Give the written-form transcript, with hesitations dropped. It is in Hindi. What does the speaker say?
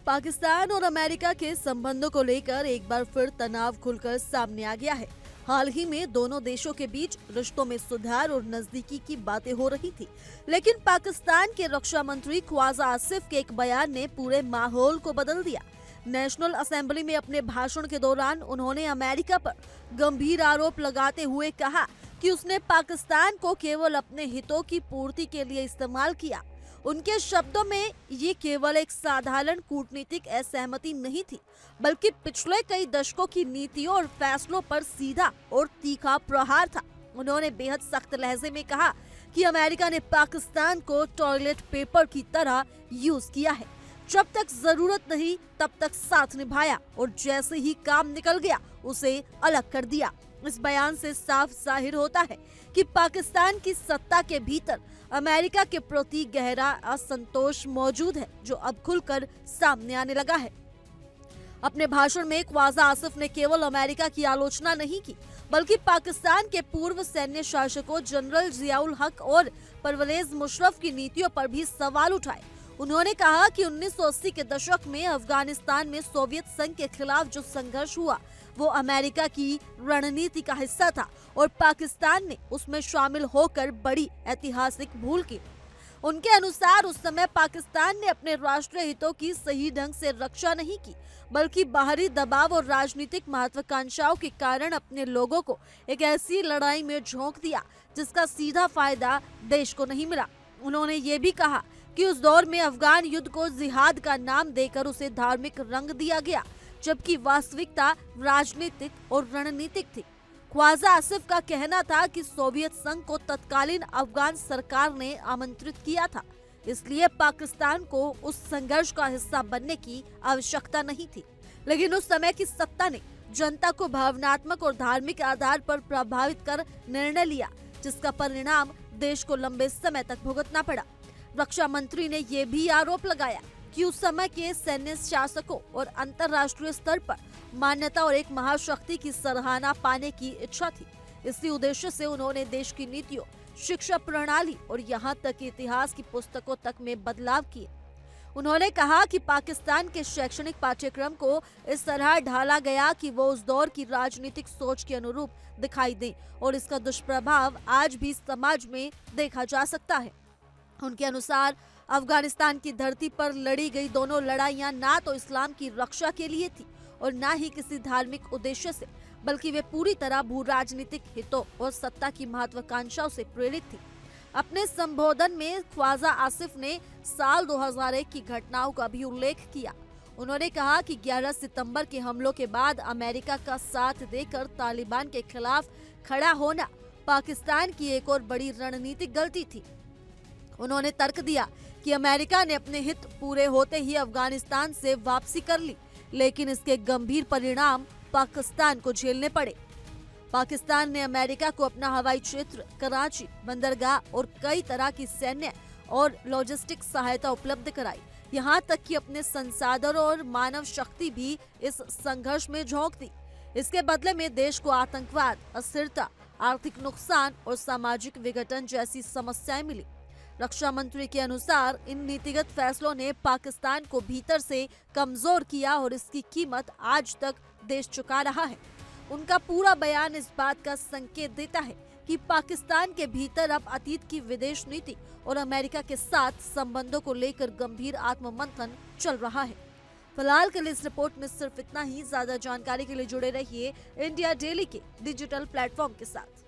पाकिस्तान और अमेरिका के संबंधों को लेकर एक बार फिर तनाव खुलकर सामने आ गया है। हाल ही में दोनों देशों के बीच रिश्तों में सुधार और नजदीकी की बातें हो रही थी, लेकिन पाकिस्तान के रक्षा मंत्री ख्वाजा आसिफ के एक बयान ने पूरे माहौल को बदल दिया। नेशनल असेंबली में अपने भाषण के दौरान उन्होंने अमेरिका पर गंभीर आरोप लगाते हुए कहा कि उसने पाकिस्तान को केवल अपने हितों की पूर्ति के लिए इस्तेमाल किया। उनके शब्दों में ये केवल एक साधारण कूटनीतिक असहमति नहीं थी, बल्कि पिछले कई दशकों की नीतियों और फैसलों पर सीधा और तीखा प्रहार था। उन्होंने बेहद सख्त लहजे में कहा कि अमेरिका ने पाकिस्तान को टॉयलेट पेपर की तरह यूज किया है। जब तक जरूरत नहीं तब तक साथ निभाया और जैसे ही काम निकल गया उसे अलग कर दिया। इस बयान से साफ जाहिर होता है कि पाकिस्तान की सत्ता के भीतर अमेरिका के प्रति गहरा असंतोष मौजूद है, जो अब खुलकर सामने आने लगा है। अपने भाषण में ख्वाजा आसिफ ने केवल अमेरिका की आलोचना नहीं की, बल्कि पाकिस्तान के पूर्व सैन्य शासकों जनरल जियाउल हक और परवेज मुशर्रफ की नीतियों पर भी सवाल उठाए। उन्होंने कहा कि 1980 के दशक में अफगानिस्तान में सोवियत संघ के खिलाफ जो संघर्ष हुआ वो अमेरिका की रणनीति का हिस्सा था और पाकिस्तान ने उसमें शामिल होकर बड़ी ऐतिहासिक भूल की। उनके अनुसार उस समय पाकिस्तान ने अपने राष्ट्रीय हितों की सही ढंग से रक्षा नहीं की, बल्कि बाहरी दबाव और राजनीतिक महत्वाकांक्षाओं के कारण अपने लोगों को एक ऐसी लड़ाई में झोंक दिया जिसका सीधा फायदा देश को नहीं मिला। उन्होंने ये भी कहा कि उस दौर में अफगान युद्ध को जिहाद का नाम देकर उसे धार्मिक रंग दिया गया, जबकि वास्तविकता राजनीतिक और रणनीतिक थी। ख्वाजा आसिफ का कहना था कि सोवियत संघ को तत्कालीन अफगान सरकार ने आमंत्रित किया था, इसलिए पाकिस्तान को उस संघर्ष का हिस्सा बनने की आवश्यकता नहीं थी। लेकिन उस समय की सत्ता ने जनता को भावनात्मक और धार्मिक आधार पर प्रभावित कर निर्णय लिया, जिसका परिणाम देश को लंबे समय तक भुगतना पड़ा। रक्षा मंत्री ने यह भी आरोप लगाया कि उस समय के सैन्य शासकों और अंतर्राष्ट्रीय स्तर पर मान्यता और एक महाशक्ति की सराहना पाने की इच्छा थी। इसी उद्देश्य से उन्होंने देश की नीतियों, शिक्षा प्रणाली और यहाँ तक कि इतिहास की पुस्तकों तक में बदलाव किए। उन्होंने कहा कि पाकिस्तान के शैक्षणिक पाठ्यक्रम को इस तरह ढाला गया कि वो उस दौर की राजनीतिक सोच के अनुरूप दिखाई दे और इसका दुष्प्रभाव आज भी समाज में देखा जा सकता है। उनके अनुसार अफगानिस्तान की धरती पर लड़ी गई दोनों लड़ाइयां ना तो इस्लाम की रक्षा के लिए थी और ना ही किसी धार्मिक उद्देश्य से, बल्कि वे पूरी तरह भू राजनीतिक हितों और सत्ता की महत्वाकांक्षाओं से प्रेरित थी। अपने संबोधन में ख्वाजा आसिफ ने साल 2001 की घटनाओं का भी उल्लेख किया। उन्होंने कहा कि 11 सितंबर के हमलों के बाद अमेरिका का साथ देकर तालिबान के खिलाफ खड़ा होना पाकिस्तान की एक और बड़ी रणनीतिक गलती थी। उन्होंने तर्क दिया कि अमेरिका ने अपने हित पूरे होते ही अफगानिस्तान से वापसी कर ली, लेकिन इसके गंभीर परिणाम पाकिस्तान को झेलने पड़े। पाकिस्तान ने अमेरिका को अपना हवाई क्षेत्र, कराची, बंदरगाह और कई तरह की सैन्य और लॉजिस्टिक सहायता उपलब्ध कराई। यहाँ तक कि अपने संसाधनों और मानव शक्ति भी इस संघर्ष में झोंक दी। इसके बदले में देश को आतंकवाद, अस्थिरता, आर्थिक नुकसान और सामाजिक विघटन जैसी समस्याएं मिली। रक्षा मंत्री के अनुसार इन नीतिगत फैसलों ने पाकिस्तान को भीतर से कमजोर किया और इसकी कीमत आज तक देश चुका रहा है। उनका पूरा बयान इस बात का संकेत देता है कि पाकिस्तान के भीतर अब अतीत की विदेश नीति और अमेरिका के साथ संबंधों को लेकर गंभीर आत्ममंथन चल रहा है। फिलहाल के लिए इस रिपोर्ट में सिर्फ इतना ही। ज्यादा जानकारी के लिए जुड़े रहिए इंडिया डेली के डिजिटल प्लेटफॉर्म के साथ।